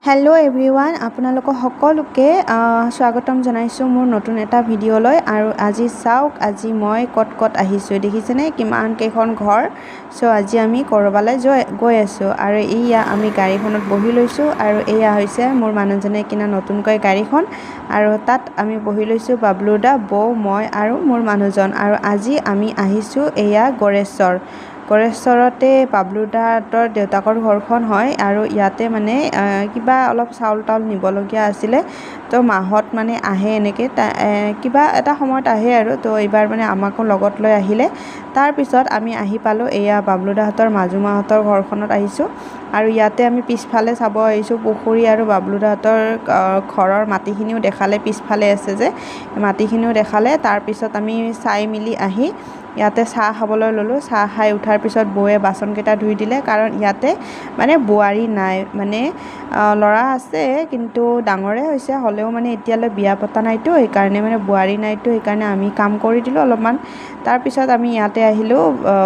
Hello' everyone, আপোনালোকক সকলোকে স্বাগতম জনাইছোঁ মোৰ নতুন এটা ভিডিঅ'লৈ। আৰু আজি চাওক, আজি মই ক'ত আহিছোঁ দেখিছেনে, কিমান কেইখন ঘৰ। আজি আমি ক'ৰবালৈ গৈ আছোঁ আৰু এইয়া আমি গাড়ীখনত বহি লৈছোঁ আৰু এয়া হৈছে মোৰ মানুহজনে কিনা নতুনকৈ গাড়ীখন। আৰু তাত আমি বহি লৈছোঁ বাবলু দা, বৌ, মই আৰু মোৰ মানুহজন। আৰু আজি আমি আহিছোঁ এয়া গড়েশ্বৰতে বাবলু দাহঁতৰ দেউতাকৰ ঘৰখন হয়। আৰু ইয়াতে মানে কিবা অলপ চাউল তাউল নিবলগীয়া আছিলে, তো মাহত মানে আহে এনেকৈ কিবা এটা সময়ত আহে আৰু তো এইবাৰ মানে আমাকো লগত লৈ আহিলে। তাৰপিছত আমি আহি পালোঁ এয়া বাবলু দাহঁতৰ মাজু মাহঁতৰ ঘৰখনত আহিছোঁ। আৰু ইয়াতে আমি পিছফালে চাব আহিছোঁ পুখুৰী, আৰু বাবলু দাহঁতৰ ঘৰৰ মাটিখিনিও দেখালে, পিছফালে আছে যে মাটিখিনিও দেখালে। তাৰপিছত আমি চাই মেলি আহি ইয়াতে চাহ খাবলৈ ল'লোঁ। চাহ খাই উঠাৰ পিছত বৌয়ে বাচনকেইটা ধুই দিলে, কাৰণ ইয়াতে মানে বোৱাৰী নাই, মানে ল'ৰা আছে কিন্তু ডাঙৰে হৈছে, হ'লেও মানে এতিয়ালৈ বিয়া পতা নাইতো, সেইকাৰণে মানে বোৱাৰী নাইতো, সেইকাৰণে আমি কাম কৰি দিলোঁ অলপমান। তাৰপিছত আমি ইয়াতে আহিলোঁ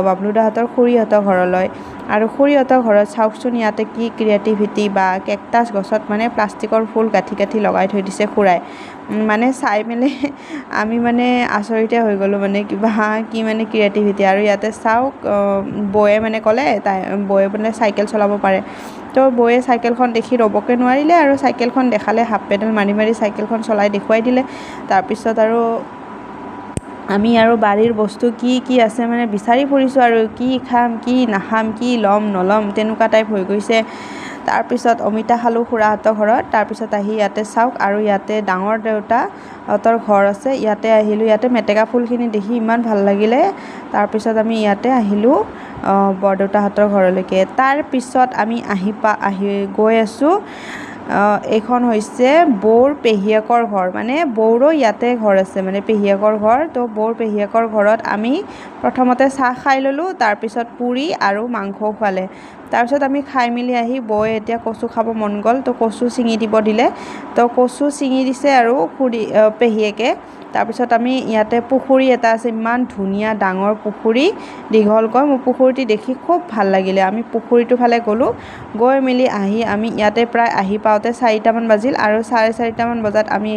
বাবলু দাহঁতৰ খুৰীহঁতৰ ঘৰলৈ। আৰু খুৰীহঁতৰ ঘৰত চাওকচোন, ইয়াতে কি ক্ৰিয়েটিভিটি, বা কেকটাছ গছত মানে প্লাষ্টিকৰ ফুল গাঁঠি লগাই থৈ দিছে খুৰাই। মানে চাই মেলি আমি মানে আচৰিতে হৈ গ'লোঁ, মানে কি মানে ক্ৰিয়েটিভিটি। আৰু ইয়াতে চাওক, বৌয়ে মানে ক'লে বৌয়ে মানে চাইকেল চলাব পাৰে, তো বৌয়ে চাইকেলখন দেখি ৰ'বকে নোৱাৰিলে, আৰু চাইকেলখন দেখালে, হাফ পেডেল মাৰি চাইকেলখন চলাই দেখুৱাই দিলে। তাৰপিছত আৰু আমি আৰু বাৰীৰ বস্তু কি আছে মানে বিচাৰি ফুৰিছোঁ, আৰু কি খাম কি নাখাম, কি ল'ম নল'ম তেনেকুৱা টাইপ হৈ গৈছে। তাৰপিছত অমিতা খালোঁ খুৰাহঁতৰ ঘৰত। তাৰপিছত আহি ইয়াতে চাওক, আৰু ইয়াতে ডাঙৰ দেউতাহঁতৰ ঘৰ আছে, ইয়াতে আহিলোঁ। ইয়াতে মেটেকা ফুলখিনি দেখি ইমান ভাল লাগিলে। তাৰপিছত আমি ইয়াতে আহিলোঁ বৰদেউতাহঁতৰ ঘৰলৈকে। তাৰপিছত আমি গৈ আছোঁ, এইখন হৈছে বৌৰ পেহীয়েকৰ ঘৰ, মানে বৌৰো ইয়াতে ঘৰ আছে, মানে পেহীয়েকৰ ঘৰ। তো বৌৰ পেহীয়েকৰ ঘৰত আমি প্ৰথমতে চাহ খাই ল'লোঁ, তাৰপিছত পুৰি আৰু মাংসও খোৱালে। তাৰপিছত আমি খাই মেলি আহি বৌয়ে এতিয়া কচু খাব মন গ'ল, তো কচু ছিঙি দিব দিলে, তো কচু ছিঙি দিছে আৰু পেহীয়েকে। তাৰপিছত আমি ইয়াতে পুখুৰী এটা আছে, ইমান ধুনীয়া ডাঙৰ পুখুৰী, দীঘলকৈ। মোৰ পুখুৰীটো দেখি খুব ভাল লাগিলে। আমি পুখুৰীটোৰ ফালে গ'লোঁ, গৈ মেলি আহি আমি ইয়াতে প্ৰায় আহি পাওঁতে 4টামান বাজিল, আৰু 4:30মান বজাত আমি